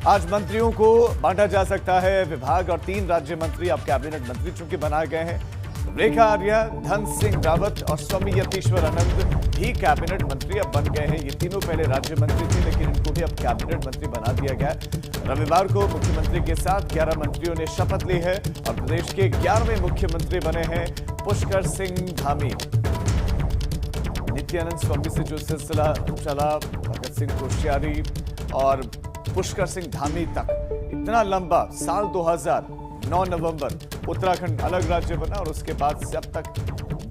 आज मंत्रियों को बांटा जा सकता है विभाग और 3 राज्य मंत्री अब कैबिनेट मंत्री चूंकि बनाए गए हैं। रेखा आर्या, धन सिंह रावत और स्वामी यतीश्वर आनंद भी कैबिनेट मंत्री अब बन गए हैं। ये तीनों पहले राज्य मंत्री थे, लेकिन इनको भी अब कैबिनेट मंत्री बना दिया गया। रविवार को मुख्यमंत्री के साथ 11 मंत्रियों ने शपथ ली है और प्रदेश के 11वें मुख्यमंत्री बने हैं पुष्कर सिंह धामी। नित्यानंद स्वामी से जो सिलसिला चला, भगत सिंह कोश्यारी और पुष्कर सिंह धामी तक, इतना लंबा, साल 2009 नवंबर उत्तराखंड अलग राज्य बना और उसके बाद से अब तक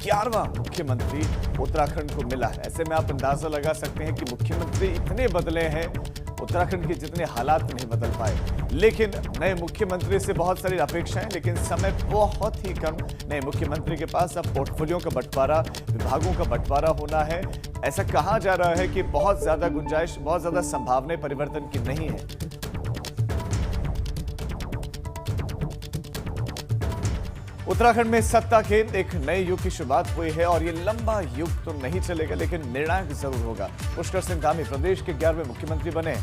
11वां मुख्यमंत्री उत्तराखंड को मिला है। ऐसे में आप अंदाजा लगा सकते हैं कि मुख्यमंत्री इतने बदले हैं, उत्तराखंड के जितने हालात नहीं बदल पाए। लेकिन नए मुख्यमंत्री से बहुत सारी अपेक्षाएं, लेकिन समय बहुत ही कम। नए मुख्यमंत्री के पास अब पोर्टफोलियो का बंटवारा, विभागों का बंटवारा होना है। ऐसा कहा जा रहा है कि बहुत ज्यादा गुंजाइश, बहुत ज्यादा संभावनाएं परिवर्तन की नहीं है। उत्तराखंड में सत्ता के एक नए युग की शुरुआत हुई है और ये लंबा युग तो नहीं चलेगा, लेकिन निर्णायक जरूर होगा। पुष्कर सिंह धामी प्रदेश के 11वें मुख्यमंत्री बने।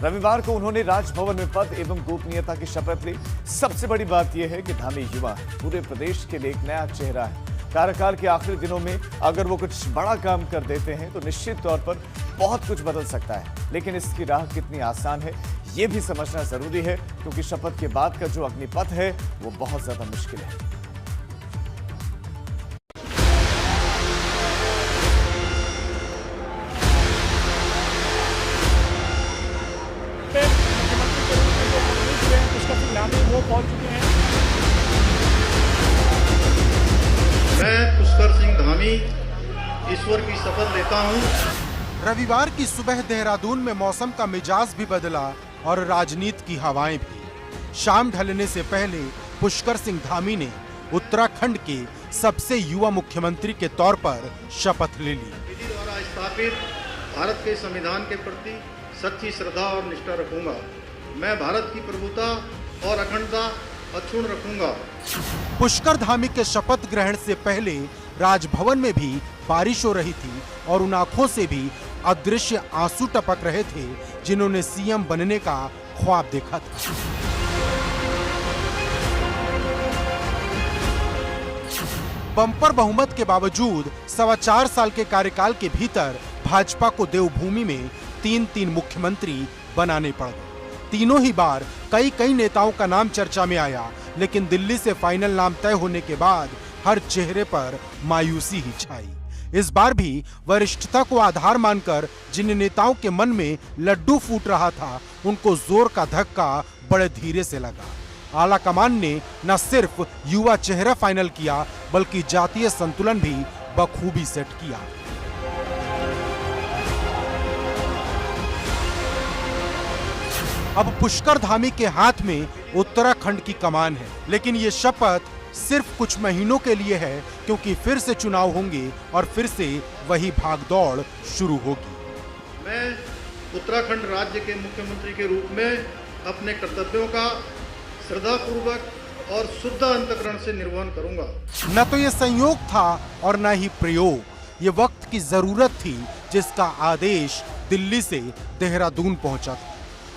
रविवार को उन्होंने राजभवन में पद एवं गोपनीयता की शपथ ली। सबसे बड़ी बात यह है कि धामी युवा पूरे प्रदेश के लिए एक नया चेहरा है। कार्यकाल के आखिरी दिनों में अगर वो कुछ बड़ा काम कर देते हैं तो निश्चित तौर पर बहुत कुछ बदल सकता है, लेकिन इसकी राह कितनी आसान है ये भी समझना जरूरी है, क्योंकि शपथ के बाद का जो अग्निपथ है वो बहुत ज्यादा मुश्किल है। वो पहुंच चुके हैं। मैं पुष्कर सिंह धामी ईश्वर की शपथ लेता हूं। रविवार की सुबह देहरादून में मौसम का मिजाज भी बदला और राजनीति की हवाएं भी। शाम ढलने से पहले पुष्कर सिंह धामी ने उत्तराखंड के सबसे युवा मुख्यमंत्री के तौर पर शपथ ले ली। विधि द्वारा स्थापित भारत के संविधान के प्रति सच्ची श्रद्धा और निष्ठा रखूंगा। मैं भारत की प्रभुता और अखंडता अक्षुण्ण रखूंगा। पुष्कर धामी के शपथ ग्रहण से पहले राजभवन में भी बारिश हो रही थी और उन आंखों से भी अदृश्य आंसू टपक रहे थे जिन्होंने सीएम बनने का ख्वाब देखा था। बम्पर बहुमत के बावजूद 4.25 साल के कार्यकाल के भीतर भाजपा को देवभूमि में 3 मुख्यमंत्री बनाने पड़ गए। तीनों ही बार कई नेताओं का नाम चर्चा में आया, लेकिन दिल्ली से फाइनल नाम तय होने के बाद हर चेहरे पर मायूसी ही छाई। इस बार भी वरिष्ठता को आधार मानकर जिन नेताओं के मन में लड्डू फूट रहा था, उनको जोर का धक्का बड़े धीरे से लगा। आला कमान ने न सिर्फ युवा चेहरा फाइनल किया, बल्कि जातीय संतुलन भी बखूबी सेट किया। अब पुष्कर धामी के हाथ में उत्तराखंड की कमान है, लेकिन ये शपथ सिर्फ कुछ महीनों के लिए है, क्योंकि फिर से चुनाव होंगे और फिर से वही भागदौड़ शुरू होगी। मैं उत्तराखंड राज्य के मुख्यमंत्री के रूप में अपने कर्तव्यों का श्रद्धापूर्वक और शुद्ध अंतःकरण से निर्वहन करूंगा। न तो ये संयोग था और न ही प्रयोग, ये वक्त की जरूरत थी जिसका आदेश दिल्ली से देहरादून पहुंचा था।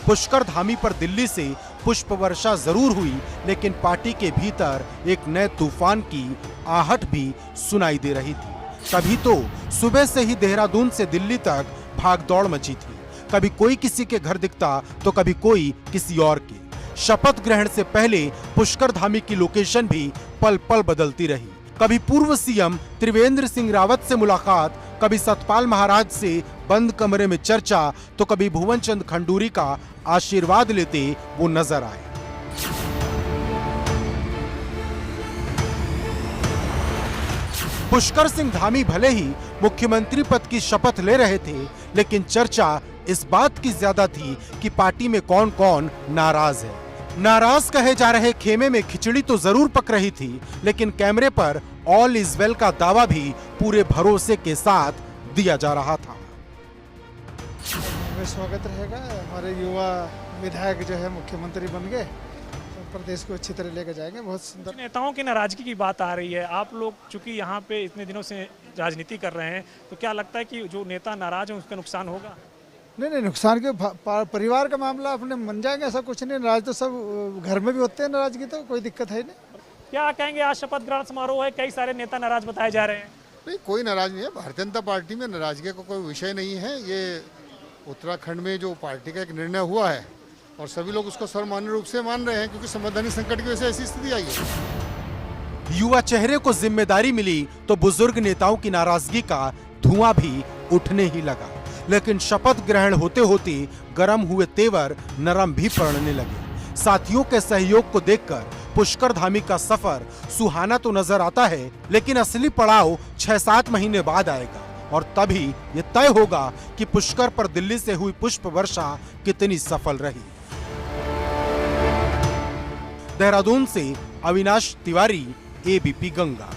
पुष्कर धामी पर दिल्ली से पुष्प वर्षा जरूर हुई, लेकिन पार्टी के भीतर एक नए तूफान की आहट भी सुनाई दे रही थी। तभी तो सुबह से ही देहरादून से दिल्ली तक भागदौड़ मची थी। कभी कोई किसी के घर दिखता तो कभी कोई किसी और के। शपथ ग्रहण से पहले पुष्कर धामी की लोकेशन भी पल पल बदलती रही। कभी पूर्व सीएम त्रिवेंद्र सिंह रावत से मुलाकात, कभी सतपाल महाराज से बंद कमरे में चर्चा, तो कभी भुवन चंद खंडूरी का आशीर्वाद लेते वो नजर आए। पुष्कर सिंह धामी भले ही मुख्यमंत्री पद की शपथ ले रहे थे, लेकिन चर्चा इस बात की ज्यादा थी कि पार्टी में कौन कौन नाराज है। नाराज कहे जा रहे खेमे में खिचड़ी तो जरूर पक रही थी, लेकिन कैमरे पर ऑल इज वेल का दावा भी पूरे भरोसे के साथ दिया जा रहा था। स्वागत रहेगा, हमारे युवा विधायक जो है मुख्यमंत्री बन गए, तो प्रदेश को अच्छी तरह लेकर जाएंगे। बहुत सुंदर। नेताओं की नाराजगी की बात आ रही है, आप लोग चूंकि यहाँ पे इतने दिनों से राजनीति कर रहे हैं, तो क्या लगता है कि जो नेता नाराज हैं उसका नुकसान होगा? नहीं, नुकसान के परिवार का मामला अपने मन जाएंगे, ऐसा कुछ नहीं। नाराज तो सब घर में भी होते हैं, नाराजगी तो कोई दिक्कत है नहीं। क्या कहेंगे, आज शपथ ग्रहण समारोह है, कई सारे नेता नाराज बताए जा रहे हैं। नहीं, कोई नाराज नहीं है। भारतीय जनता पार्टी में नाराजगी का कोई विषय नहीं है। ये उत्तराखंड में जो पार्टी का एक निर्णय हुआ है और सभी लोग उसको सर्वमान्य रूप से मान रहे हैं, क्योंकि संवैधानिक संकट की वजह से ऐसी स्थिति आई है। युवा चेहरे को जिम्मेदारी मिली तो बुजुर्ग नेताओं की नाराजगी का धुआं भी उठने ही लगा। लेकिन शपथ ग्रहण होते होते गर्म हुए तेवर नरम भी पड़ने लगे। साथियों के सहयोग को देखकर पुष्कर धामी का सफर सुहाना तो नजर आता है, लेकिन असली पड़ाव 6-7 महीने बाद आएगा और तभी ये तय होगा कि पुष्कर पर दिल्ली से हुई पुष्प वर्षा कितनी सफल रही। देहरादून से अविनाश तिवारी, एबीपी गंगा।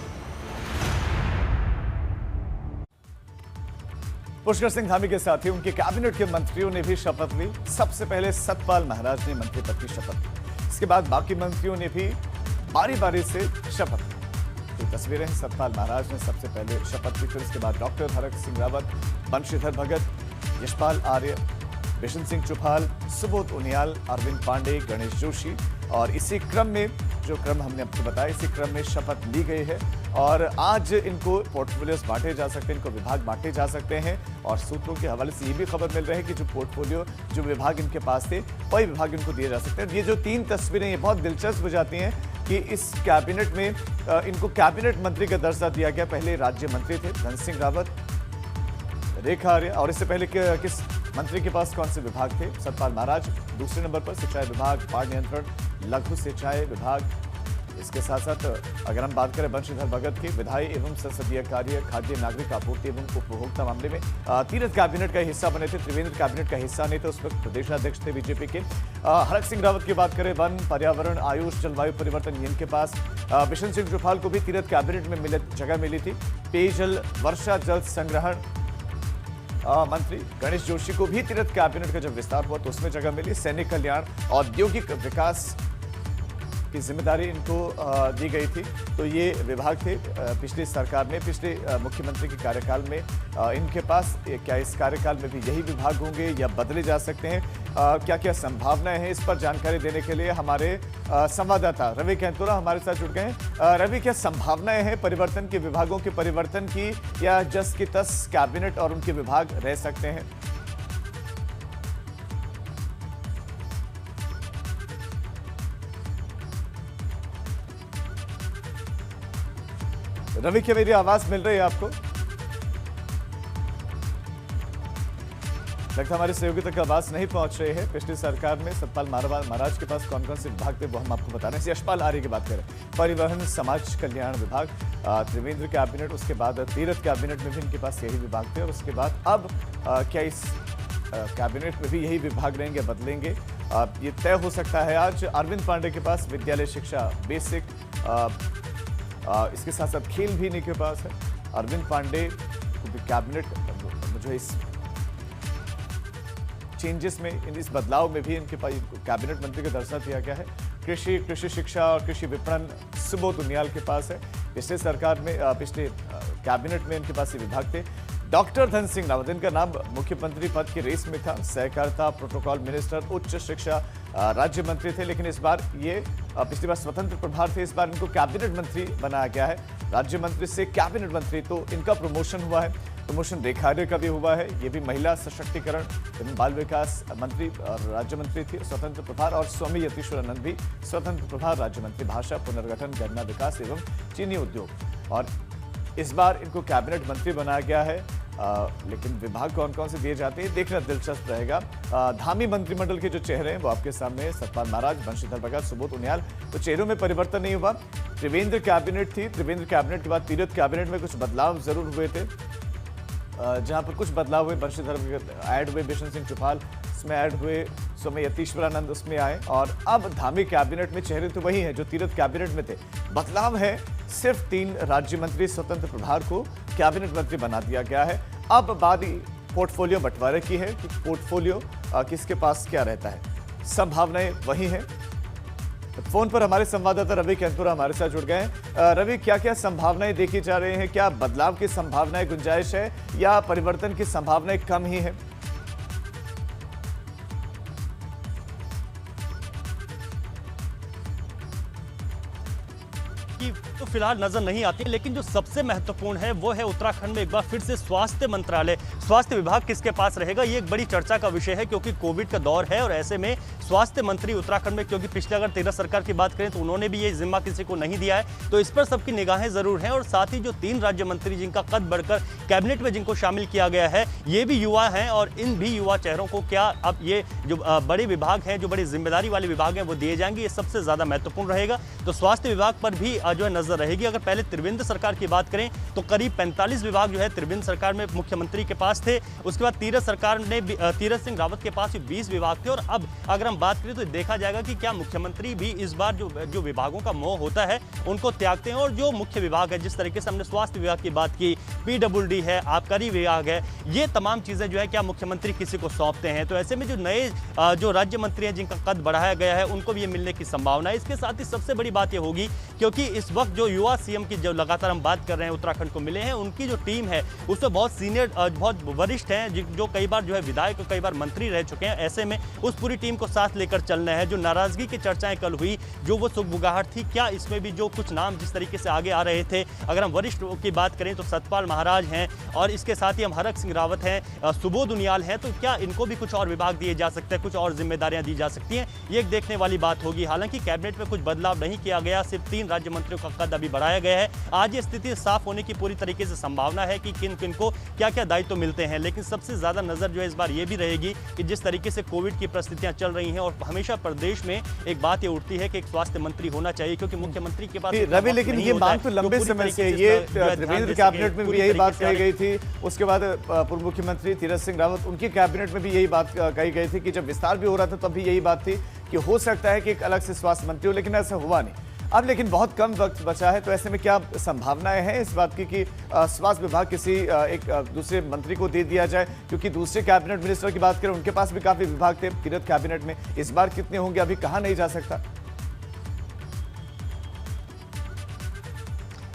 पुष्कर सिंह धामी के साथ ही उनके कैबिनेट के मंत्रियों ने भी शपथ ली। सबसे पहले सतपाल महाराज ने मंत्री पद की शपथ ली, इसके बाद बाकी मंत्रियों ने भी बारी बारी से शपथ ली। ये तस्वीरें हैं, सतपाल महाराज ने सबसे पहले शपथ ली, फिर इसके बाद डॉक्टर हरक सिंह रावत, बंशीधर भगत, यशपाल आर्य, बिशन सिंह चुफाल, सुबोध उनियाल, अरविंद पांडे, गणेश जोशी, और इसी क्रम में जो क्रम हमने आपको बताया, इसी क्रम में शपथ ली गई है। और आज इनको पोर्टफोलियोज बांटे जा सकते हैं, इनको विभाग बांटे जा सकते हैं। और सूत्रों के हवाले से ये भी खबर मिल रही है कि जो पोर्टफोलियो, जो विभाग इनके पास थे, वही विभाग इनको दिए जा सकते हैं। ये जो 3 तस्वीरें ये बहुत दिलचस्प हो जाती हैं कि इस कैबिनेट में इनको कैबिनेट मंत्री का दर्जा दिया गया। पहले राज्य मंत्री थे धन सिंह रावत, रेखा आर्य, और इससे पहले किस मंत्री के पास कौन से विभाग थे? सतपाल महाराज। दूसरे नंबर पर सिंचाई विभाग, बाढ़ नियंत्रण, लघु सिंचाई विभाग। इसके साथ साथ अगर हम बात करें बंशीधर भगत की, विधायी एवं संसदीय कार्य, खाद्य नागरिक आपूर्ति एवं उपभोक्ता मामले में तीरथ कैबिनेट का हिस्सा बने थे। त्रिवेंद्र कैबिनेट का हिस्सा नहीं थे, उस वक्त प्रदेशाध्यक्ष थे बीजेपी के। हरक सिंह रावत की बात करें, वन, पर्यावरण, आयुष, जलवायु परिवर्तन, इनके पास। बिशन सिंह चुफाल को भी तीरथ कैबिनेट में जगह मिली थी। पेयजल, वर्षा जल संग्रहण मंत्री गणेश जोशी को भी तीरथ कैबिनेट का जब विस्तार हुआ तो उसमें जगह मिली। सैनिक कल्याण, औद्योगिक विकास की जिम्मेदारी इनको दी गई थी। तो ये विभाग थे पिछली सरकार में, पिछले मुख्यमंत्री के कार्यकाल में इनके पास। क्या इस कार्यकाल में भी यही विभाग होंगे या बदले जा सकते हैं? क्या क्या संभावनाएं हैं, इस पर जानकारी देने के लिए हमारे संवाददाता रवि कैंतुरा हमारे साथ जुड़ गए हैं। रवि, क्या संभावनाएं हैं परिवर्तन के, विभागों के परिवर्तन की, या जस की तस कैबिनेट और उनके विभाग रह सकते हैं? रवि, क्या मेरी आवाज मिल रही है आपको? लगता हमारे सहयोगी तक आवाज नहीं पहुंच रही है। पिछली सरकार में सतपाल महाराज के पास कौन कौन से विभाग थे वो हम आपको बता रहे हैं। यशपाल आर्य की बात करें, परिवहन, समाज कल्याण विभाग, त्रिवेंद्र कैबिनेट, उसके बाद तीरथ कैबिनेट में भी इनके पास यही विभाग थे। और उसके बाद अब क्या इस कैबिनेट में भी यही विभाग रहेंगे, बदलेंगे? ये तय हो सकता है आज। अरविंद पांडे के पास विद्यालय शिक्षा, बेसिक, इसके साथ साथ खेल भी इनके पास है। अरविंद पांडे को भी कैबिनेट जो इस चेंजेस में, इस बदलाव में भी इनके पास कैबिनेट मंत्री का दर्जा दिया गया है। कृषि, कृषि शिक्षा और कृषि विपणन सुबोध उनियाल के पास है। पिछले सरकार में, पिछले कैबिनेट में इनके पास ये विभाग थे। डॉक्टर धन सिंह रावत, इनका नाम मुख्यमंत्री पद की रेस में था। सहकारिता, प्रोटोकॉल मिनिस्टर, उच्च शिक्षा राज्य मंत्री थे, लेकिन इस बार ये पिछली बार स्वतंत्र प्रभार थे, इस बार इनको कैबिनेट मंत्री बनाया गया है। राज्य मंत्री से कैबिनेट मंत्री, तो इनका प्रमोशन हुआ है। प्रमोशन रेखा आर्य का भी हुआ है। ये भी महिला सशक्तिकरण एवं बाल विकास मंत्री और राज्य मंत्री थी, स्वतंत्र प्रभार। और स्वामी यतीश्वरानंद भी स्वतंत्र प्रभार राज्य मंत्री, भाषा, पुनर्गठन, गन्ना विकास एवं चीनी उद्योग। और इस बार इनको कैबिनेट मंत्री बनाया गया है। लेकिन विभाग कौन कौन से दिए जाते हैं देखना दिलचस्प रहेगा। धामी मंत्रिमंडल के जो चेहरे हैं वो आपके सामने हैं। सतपाल महाराज, बंशीधर भगत, सुबोध उनियाल। तो चेहरों में परिवर्तन नहीं हुआ। त्रिवेंद्र कैबिनेट थी, त्रिवेंद्र कैबिनेट के बाद तीरथ कैबिनेट में कुछ बदलाव जरूर हुए थे। जहां पर कुछ बदलाव हुए, बंशीधर ऐड हुए, बिशन सिंह चुफाल इसमें ऐड हुए, स्वामी यतीश्वरानंद उसमें आए। और अब धामी कैबिनेट में चेहरे तो वही हैं जो तीरथ कैबिनेट में थे। बदलाव है, सिर्फ 3 राज्य मंत्री स्वतंत्र प्रभार को कैबिनेट मंत्री बना दिया गया है। अब बात पोर्टफोलियो बंटवारे की है कि पोर्टफोलियो किसके पास क्या रहता है। संभावनाएं वही हैं। फोन पर हमारे संवाददाता रवि कैंतुरा हमारे साथ जुड़ गए हैं। रवि, क्या क्या संभावनाएं देखी जा रही हैं? क्या बदलाव की संभावनाएं, गुंजाइश है, या परिवर्तन की संभावनाएं कम ही है? की तो फिलहाल नजर नहीं आती, लेकिन जो सबसे महत्वपूर्ण है वो है उत्तराखंड में एक बार फिर से स्वास्थ्य मंत्रालय, स्वास्थ्य विभाग किसके पास रहेगा, ये एक बड़ी चर्चा का विषय है क्योंकि कोविड का दौर है और ऐसे में स्वास्थ्य मंत्री उत्तराखंड में, क्योंकि पिछले अगर 13 सरकार की बात करें तो उन्होंने भी ये जिम्मा किसी को नहीं दिया है, तो इस पर सबकी निगाहें जरूर हैं। और साथ ही जो 3 राज्य मंत्री जिनका कद बढ़कर कैबिनेट में जिनको शामिल किया गया है, ये भी युवा हैं और इन भी युवा चेहरों को क्या अब ये जो बड़े विभाग हैं, जो बड़ी जिम्मेदारी वाले विभाग हैं वो दिए जाएंगे, ये सबसे ज्यादा महत्वपूर्ण रहेगा। तो स्वास्थ्य विभाग पर भी जो है नजर रहेगी। अगर पहले त्रिवेंद्र सरकार की बात करें तो करीब 45 विभाग जो है त्रिवेंद्र सरकार में मुख्यमंत्री के पास थे, उसके बाद तीरथ सिंह रावत के पास 20 विभाग थे। और अब अगर हम बात करें तो देखा जाएगा कि क्या मुख्यमंत्री भी इस बार जो विभागों का मोह होता है उनको त्यागते हैं और जो मुख्य विभाग है, जिस तरीके से हमने स्वास्थ्य विभाग की बात की, PWD है, आबकारी विभाग है, ये तमाम चीजें जो है क्या मुख्यमंत्री किसी को सौंपते हैं। तो ऐसे में जो नए जो राज्य मंत्री हैं जिनका कद बढ़ाया गया है उनको भी ये मिलने की संभावना है। इसके साथ ही सबसे बड़ी बात ये होगी क्योंकि इस वक्त जो युवा सीएम की जो लगातार हम बात कर रहे हैं उत्तराखंड को मिले हैं, उनकी जो टीम है उसमें बहुत सीनियर, बहुत वरिष्ठ हैं जो कई बार जो है विधायक, कई बार मंत्री रह चुके हैं। ऐसे में उस पूरी टीम को साथ लेकर चलना है। जो नाराजगी की चर्चाएं कल हुई, जो वो सुगबुगाहट थी, क्या इसमें भी जो कुछ नाम जिस तरीके से आगे आ रहे थे, अगर हम वरिष्ठ की बात करें तो सतपाल महाराज हैं और इसके साथ ही हम हरक सिंह रावत हैं, सुबोध उनियाल हैं, तो क्या इनको भी कुछ और विभाग दिए जा सकते हैं, कुछ और जिम्मेदारियां दी जा सकती हैं, ये एक देखने वाली बात होगी। हालांकि कैबिनेट में कुछ बदलाव नहीं किया गया, सिर्फ 3 राज्य मंत्रियों का कद अभी बढ़ाया गया है। आज ये स्थिति साफ होने की पूरी तरीके से संभावना है कि किन किन को क्या क्या दायित्व मिलते हैं, लेकिन सबसे ज्यादा नजर जो है इस बार ये भी रहेगी कि जिस तरीके से कोविड की परिस्थितियां चल रही हैं और हमेशा प्रदेश में एक बात ये उठती है कि एक स्वास्थ्य मंत्री होना चाहिए क्योंकि मुख्यमंत्री के पास रवि, लेकिन ये मांग तो लंबे समय से, ये त्रिवेंद्र कैबिनेट में भी यही बात कही गई थी, उसके बाद पूर्व मुख्यमंत्री तीरथ सिंह रावत, उनकी कैबिनेट में भी यही बात कही गई थी कि जब विस्तार भी हो रहा था तब भी यही बात थी कि हो सकता है कि एक अलग से स्वास्थ्य मंत्री हो, लेकिन ऐसा हुआ नहीं। अब लेकिन बहुत कम वक्त बचा है, तो ऐसे में क्या संभावनाएं हैं इस बात की कि स्वास्थ्य विभाग किसी एक दूसरे मंत्री को दे दिया जाए, क्योंकि दूसरे कैबिनेट मिनिस्टर की बात करें उनके पास भी काफी विभाग थे तीरथ कैबिनेट में, इस बार कितने होंगे अभी कहा नहीं जा सकता।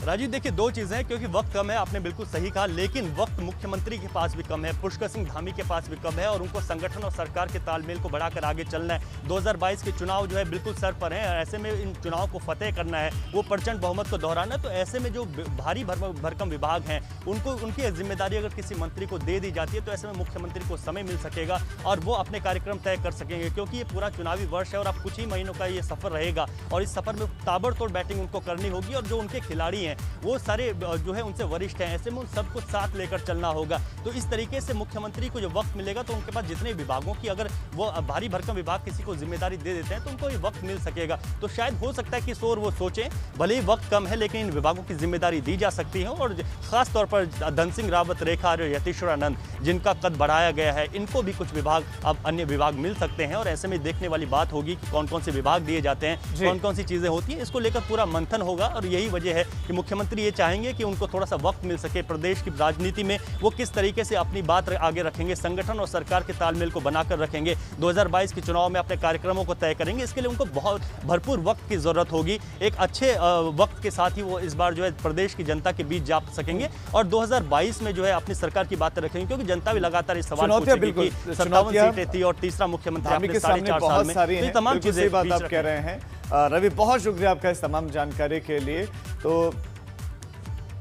राजीव देखिए 2 चीजें हैं, क्योंकि वक्त कम है, आपने बिल्कुल सही कहा, लेकिन वक्त मुख्यमंत्री के पास भी कम है, पुष्कर सिंह धामी के पास भी कम है और उनको संगठन और सरकार के तालमेल को बढ़ाकर आगे चलना है। 2022 के चुनाव जो है बिल्कुल सर पर हैं, ऐसे में इन चुनाव को फतेह करना है, वो प्रचंड बहुमत को दोहराना। तो ऐसे में जो भारी भरकम विभाग हैं उनको, उनकी जिम्मेदारी अगर किसी मंत्री को दे दी जाती है तो ऐसे में मुख्यमंत्री को समय मिल सकेगा और वो अपने कार्यक्रम तय कर सकेंगे, क्योंकि ये पूरा चुनावी वर्ष है और अब कुछ ही महीनों का ये सफर रहेगा और इस सफर में ताबड़तोड़ बैटिंग उनको करनी होगी और जो उनके खिलाड़ी हैं वो सारे जो है उनसे वरिष्ठ हैं, ऐसे में उन सबको साथ लेकर चलना होगा। तो इस तरीके से मुख्यमंत्री को जो वक्त मिलेगा तो उनके पास जितने विभागों की, अगर वो भारी भरकम विभाग किसी को जिम्मेदारी दे देते हैं तो उनको ये वक्त मिल सकेगा। तो शायद हो सकता है कि सोर वो सोचें, भले ही वक्त कम है लेकिन इन विभागों की जिम्मेदारी दी जा सकती है और खास तौर पर धन सिंह रावत, रेखा आर्य, यतीश्वरानंद जिनका कद बढ़ाया गया है, इनको भी कुछ विभाग, अब अन्य विभाग मिल सकते हैं और ऐसे में देखने वाली बात होगी कि कौन कौन से विभाग दिए जाते हैं, कौन कौन सी चीजें होती हैं, इसको लेकर पूरा मंथन होगा। और यही वजह है कि मुख्यमंत्री ये चाहेंगे कि उनको थोड़ा सा वक्त मिल सके, प्रदेश की राजनीति में वो किस तरीके से अपनी बात आगे रखेंगे, संगठन और सरकार के तालमेल को बनाकर रखेंगे, 2022 के चुनाव में अपने कार्यक्रमों को तय करेंगे। इसके लिए उनको बहुत भरपूर वक्त की जरूरत होगी। एक अच्छे वक्त के साथ ही वो इस बार जो है प्रदेश की जनता के बीच जा सकेंगे और 2022 में जो है अपनी सरकार की बातें रखेंगे, क्योंकि जनता भी लगातार इस सवाल पूछेगी कि 57 सीटें थी और तीसरा मुख्यमंत्री आपने 4.5 साल में, तो ये तमाम चीजें बात आप कह रहे हैं। रवि, बहुत शुक्रिया आपका इस तमाम जानकारी के लिए। तो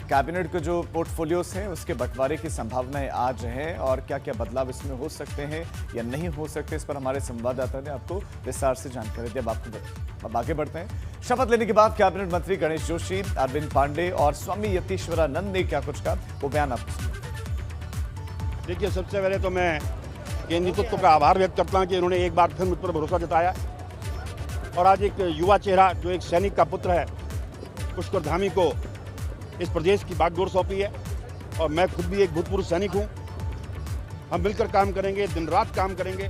कैबिनेट के जो पोर्टफोलियोज हैं उसके बंटवारे की संभावनाएं आज हैं और क्या क्या बदलाव इसमें हो सकते हैं या नहीं हो सकते, इस पर हमारे संवाददाता ने आपको विस्तार से जानकारी दी। अब आगे बढ़ते हैं। शपथ लेने के बाद कैबिनेट मंत्री गणेश जोशी, अरविंद पांडे और स्वामी यतीश्वरानंद ने क्या कुछ कहा, वो बयान आपको सुनिए। देखिए, सबसे पहले तो मैं केंद्रीय नेतृत्व का आभार व्यक्त करता हूँ कि उन्होंने एक बार फिर मुझ पर भरोसा जताया और आज एक युवा चेहरा जो एक सैनिक का पुत्र है, पुष्कर धामी को इस प्रदेश की बागडोर सौंपी है और मैं खुद भी एक भूतपूर्व सैनिक हूँ। हम मिलकर काम करेंगे, दिन रात काम करेंगे,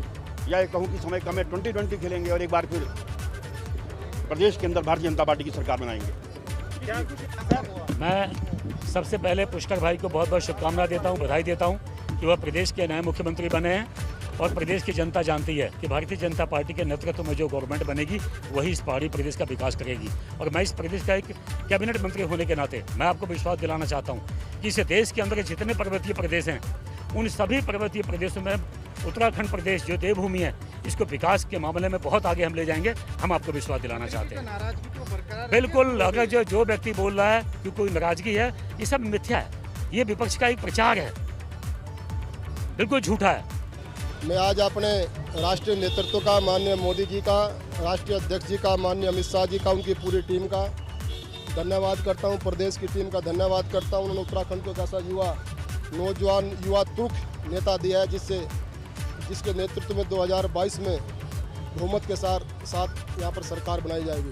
या ये कहूँ कि समय कम है, 2020 खेलेंगे और एक बार फिर प्रदेश के अंदर भारतीय जनता पार्टी की सरकार बनाएंगे। मैं सबसे पहले पुष्कर भाई को बहुत बहुत शुभकामनाएं देता हूँ, बधाई देता हूँ कि वह प्रदेश के नए मुख्यमंत्री बने हैं और प्रदेश की जनता जानती है कि भारतीय जनता पार्टी के नेतृत्व में जो गवर्नमेंट बनेगी वही इस पहाड़ी प्रदेश का विकास करेगी। और मैं इस प्रदेश का एक कैबिनेट मंत्री होने के नाते मैं आपको विश्वास दिलाना चाहता हूँ कि इस देश के अंदर जितने पर्वतीय प्रदेश हैं उन सभी पर्वतीय प्रदेशों में उत्तराखंड प्रदेश जो देवभूमि है इसको विकास के मामले में बहुत आगे हम ले जाएंगे, हम आपको विश्वास दिलाना चाहते हैं। बिल्कुल, अगर जो व्यक्ति बोल रहा है कि कोई नाराजगी है, ये सब मिथ्या है, ये विपक्ष का एक प्रचार है, बिल्कुल झूठा है। मैं आज अपने राष्ट्रीय नेतृत्व का, माननीय मोदी जी का, राष्ट्रीय अध्यक्ष जी का, माननीय अमित शाह जी का, उनकी पूरी टीम का धन्यवाद करता हूं, प्रदेश की टीम का धन्यवाद करता हूं। उन्होंने उत्तराखंड को कैसा नौजवान युवा तुर्क नेता दिया है, जिसके नेतृत्व में 2022 में बहुमत के साथ यहाँ पर सरकार बनाई जाएगी।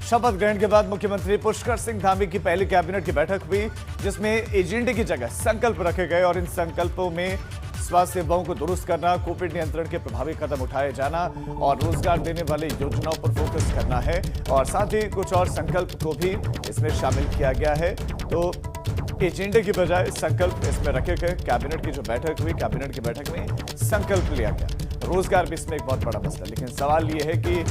शपथ ग्रहण के बाद मुख्यमंत्री पुष्कर सिंह धामी की पहली कैबिनेट की बैठक हुई, जिसमें एजेंडे की जगह संकल्प रखे गए और इन संकल्पों में स्वास्थ्य सेवाओं को दुरुस्त करना, कोविड नियंत्रण के प्रभावी कदम उठाए जाना और रोजगार देने वाली योजनाओं पर फोकस करना है। और साथ ही कुछ और संकल्प को भी इसमें शामिल किया गया है। तो एजेंडे की बजाय संकल्प इसमें रखे गए। कैबिनेट की जो बैठक हुई, कैबिनेट की बैठक में संकल्प लिया गया। रोजगार भी इसमें एक बहुत बड़ा मसला, लेकिन सवाल ये है कि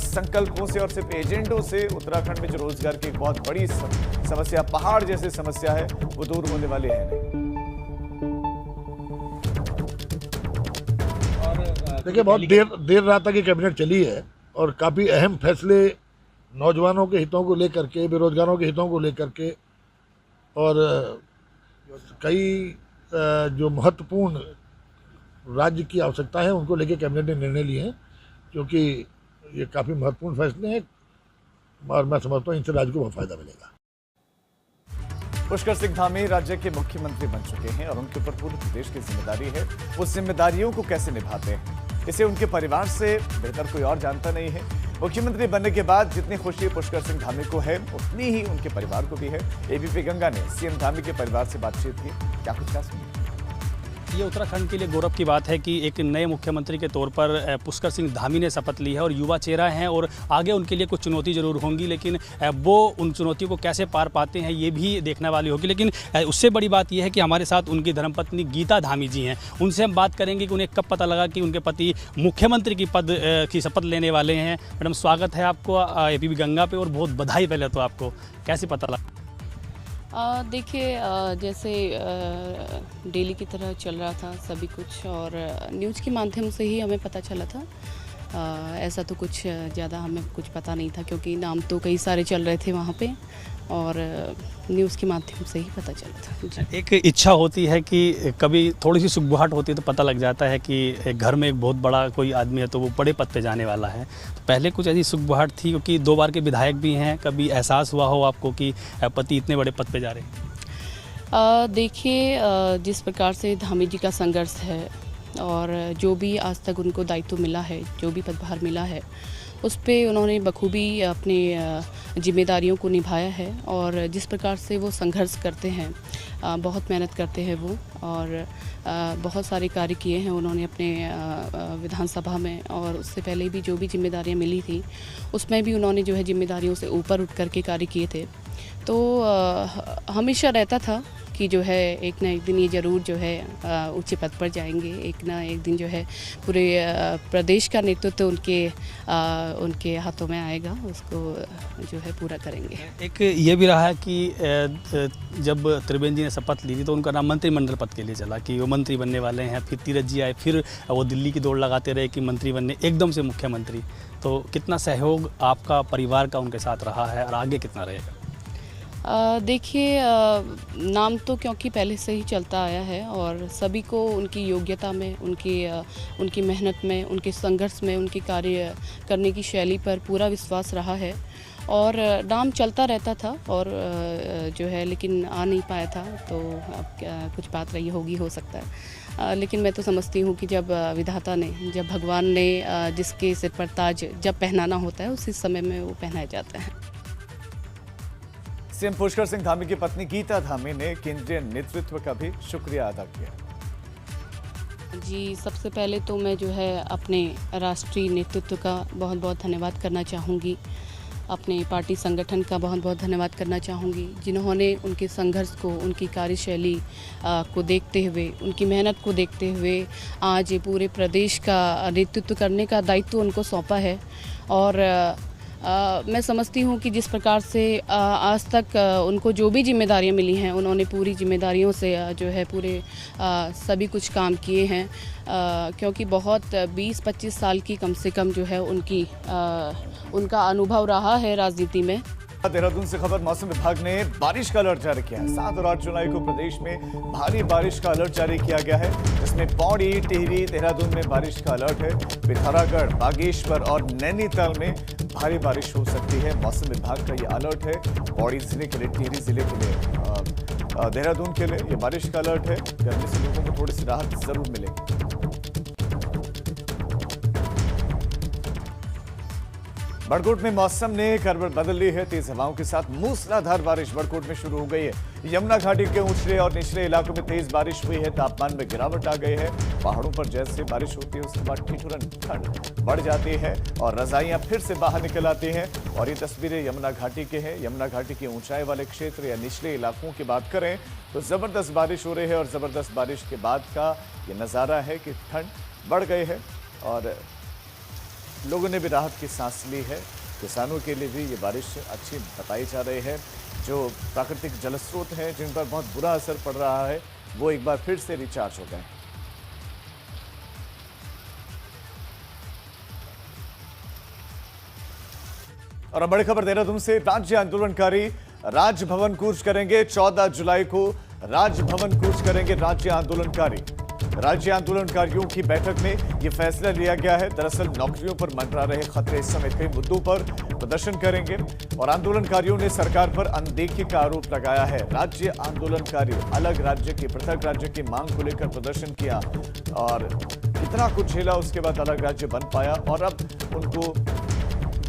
संकल्पों से और सिर्फ एजेंडों से उत्तराखंड में जो रोजगार की एक बहुत बड़ी समस्या, पहाड़ जैसी समस्या है, वो दूर होने वाली है नहीं। देखिए, बहुत देर रात तक ये कैबिनेट चली है और काफ़ी अहम फैसले नौजवानों के हितों को लेकर के, बेरोजगारों के हितों को लेकर के और कई जो महत्वपूर्ण राज्य की आवश्यकता है उनको लेकर कैबिनेट ने निर्णय लिए हैं, क्योंकि ये काफ़ी महत्वपूर्ण फैसले हैं और मैं समझता हूँ इनसे राज्य को बहुत फायदा मिलेगा। पुष्कर सिंह धामी राज्य के मुख्यमंत्री बन चुके हैं और उनके ऊपर पूरे प्रदेश की जिम्मेदारी है। वो जिम्मेदारियों को कैसे निभाते हैं, इसे उनके परिवार से बेहतर कोई और जानता नहीं है। मुख्यमंत्री बनने के बाद जितनी खुशी पुष्कर सिंह धामी को है, उतनी ही उनके परिवार को भी है। एबीपी गंगा ने सीएम धामी के परिवार से बातचीत की, क्या कुछ कहा सुनिए। ये उत्तराखंड के लिए गौरव की बात है कि एक नए मुख्यमंत्री के तौर पर पुष्कर सिंह धामी ने शपथ ली है और युवा चेहरा हैं और आगे उनके लिए कुछ चुनौती जरूर होंगी, लेकिन वो उन चुनौतियों को कैसे पार पाते हैं ये भी देखने वाली होगी। लेकिन उससे बड़ी बात यह है कि हमारे साथ उनकी धर्मपत्नी गीता धामी जी हैं। उनसे हम बात करेंगे कि उन्हें कब पता लगा कि उनके पति मुख्यमंत्री की पद की शपथ लेने वाले हैं। मैडम, स्वागत है आपको एबीपी गंगा पे और बहुत बधाई पहले तो आपको। कैसे पता लगा? देखिए, जैसे डेली की तरह चल रहा था सभी कुछ और न्यूज़ के माध्यम से ही हमें पता चला था। ऐसा तो कुछ ज़्यादा हमें कुछ पता नहीं था, क्योंकि नाम तो कई सारे चल रहे थे वहाँ पे और न्यूज़ के माध्यम से ही पता चला था। एक इच्छा होती है कि कभी थोड़ी सी सुगबुहाट होती है तो पता लग जाता है कि एक घर में एक बहुत बड़ा कोई आदमी है तो वो बड़े पद पे जाने वाला है। तो पहले कुछ ऐसी सुगबुहाट थी, क्योंकि 2 बार के विधायक भी हैं, कभी एहसास हुआ हो आपको कि पति इतने बड़े पद पे जा रहे हैं? देखिए, जिस प्रकार से धामी जी का संघर्ष है और जो भी आज तक उनको दायित्व मिला है, जो भी पदभार मिला है, उस पे उन्होंने बखूबी अपनी जिम्मेदारियों को निभाया है। और जिस प्रकार से वो संघर्ष करते हैं, बहुत मेहनत करते हैं वो, और बहुत सारे कार्य किए हैं उन्होंने अपने विधानसभा में, और उससे पहले भी जो भी जिम्मेदारियां मिली थी उसमें भी उन्होंने जो है जिम्मेदारियों से ऊपर उठ कर के कार्य किए थे। तो हमेशा रहता था कि जो है एक ना एक दिन ये ज़रूर जो है ऊंचे पद पर जाएंगे, एक ना एक दिन जो है पूरे प्रदेश का नेतृत्व उनके हाथों में आएगा, उसको जो है पूरा करेंगे। एक ये भी रहा है कि जब त्रिवेंद्र जी ने शपथ ली थी तो उनका नाम मंत्रिमंडल पद के लिए चला कि वो मंत्री बनने वाले हैं। फिर तीरथ जी आए, फिर वो दिल्ली की दौड़ लगाते रहे कि मंत्री बनने, एकदम से मुख्यमंत्री। तो कितना सहयोग आपका परिवार का उनके साथ रहा है और आगे कितना रहेगा? देखिए, नाम तो क्योंकि पहले से ही चलता आया है और सभी को उनकी योग्यता में, उनकी मेहनत में, उनके संघर्ष में, उनकी कार्य करने की शैली पर पूरा विश्वास रहा है और नाम चलता रहता था और जो है लेकिन आ नहीं पाया था। तो अब कुछ बात रही होगी, हो सकता है, लेकिन मैं तो समझती हूँ कि जब विधाता ने, जब भगवान ने जिसके सिर पर ताज जब पहनाना होता है उसी समय में वो पहनाया जाता है। सीएम पुष्कर सिंह धामी की पत्नी गीता धामी ने केंद्रीय नेतृत्व का भी शुक्रिया अदा किया। जी, सबसे पहले तो मैं जो है अपने राष्ट्रीय नेतृत्व का बहुत बहुत धन्यवाद करना चाहूँगी, अपने पार्टी संगठन का बहुत बहुत धन्यवाद करना चाहूँगी, जिन्होंने उनके संघर्ष को, उनकी कार्यशैली को देखते हुए, उनकी मेहनत को देखते हुए आज पूरे प्रदेश का नेतृत्व करने का दायित्व उनको सौंपा है। और मैं समझती हूँ कि जिस प्रकार से आज तक उनको जो भी जिम्मेदारियाँ मिली हैं उन्होंने पूरी जिम्मेदारियों से जो है पूरे सभी कुछ काम किए हैं, क्योंकि बहुत 20-25 साल की कम से कम जो है उनका अनुभव रहा है राजनीति में। देहरादून से खबर, मौसम विभाग ने बारिश का अलर्ट जारी किया है। 7 और 8 जुलाई को प्रदेश में भारी बारिश का अलर्ट जारी किया गया है, जिसमें पौड़ी, टिहरी, देहरादून में बारिश का अलर्ट है। पिथौरागढ़, बागेश्वर और नैनीताल में भारी बारिश हो सकती है। मौसम विभाग का ये अलर्ट है पौड़ी जिले के लिए, टिहरी जिले के लिए, देहरादून के लिए ये बारिश का अलर्ट है। गर्मी से लोगों को थोड़ी सी राहत जरूर मिलेगी। बड़कोट में मौसम ने करवट बदल ली है। तेज हवाओं के साथ मूसलाधार बारिश बड़कोट में शुरू हो गई है। यमुना घाटी के ऊंचले और निचले इलाकों में तेज बारिश हुई है। तापमान में गिरावट आ गई है। पहाड़ों पर जैसे बारिश होती है उसके बाद ठिठुरन ठंड बढ़ जाती है और रजाइयां फिर से बाहर निकल आती हैं। और ये तस्वीरें यमुना घाटी के हैं। यमुना घाटी के ऊंचाई वाले क्षेत्र या निचले इलाकों की बात करें तो जबरदस्त बारिश हो रही है और जबरदस्त बारिश के बाद का ये नज़ारा है कि ठंड बढ़ गई है और लोगों ने भी राहत की सांस ली है। किसानों के लिए भी ये बारिश अच्छी बताई जा रही है। जो प्राकृतिक जलस्रोत हैं जिन पर बहुत बुरा असर पड़ रहा है वो एक बार फिर से रिचार्ज हो गए। और अब बड़ी खबर देहरादून से, राज्य आंदोलनकारी राजभवन कूच करेंगे। 14 जुलाई को राजभवन कूच करेंगे राज्य आंदोलनकारी। राज्य आंदोलनकारियों की बैठक में यह फैसला लिया गया है। दरअसल नौकरियों पर मंडरा रहे खतरे समेत कई मुद्दों पर प्रदर्शन करेंगे और आंदोलनकारियों ने सरकार पर अनदेखी का आरोप लगाया है। राज्य आंदोलनकारी अलग राज्य की, पृथक राज्य की मांग को लेकर प्रदर्शन किया और कितना कुछ झेला, उसके बाद अलग राज्य बन पाया और अब उनको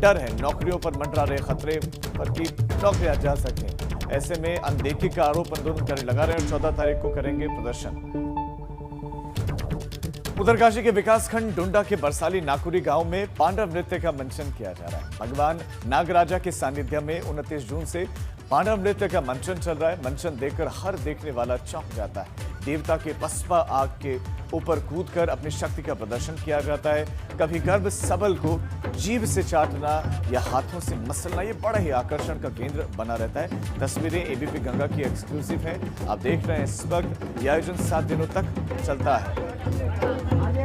डर है नौकरियों पर मंडरा रहे खतरे पर कि नौकरियां जा सकें। ऐसे में अनदेखी का आरोप आंदोलनकारी लगा रहे हैं और 14 तारीख को करेंगे प्रदर्शन। उत्तरकाशी के विकासखंड डुंडा के बरसाली नाकुरी गांव में पांडव नृत्य का मंचन किया जा रहा है। भगवान नागराजा के सानिध्य में 29 जून से पांडव नृत्य का मंचन चल रहा है। मंचन देखकर हर देखने वाला चौंक जाता है। देवता के पसपा आग के ऊपर कूदकर अपनी शक्ति का प्रदर्शन किया जाता है। कभी गर्भ सबल को जीभ से चाटना या हाथों से मसलना ये बड़ा ही आकर्षण का केंद्र बना रहता है। तस्वीरें एबीपी गंगा की एक्सक्लूसिव हैं। आप देख रहे हैं इस वक्त ये आयोजन 7 दिनों तक चलता है।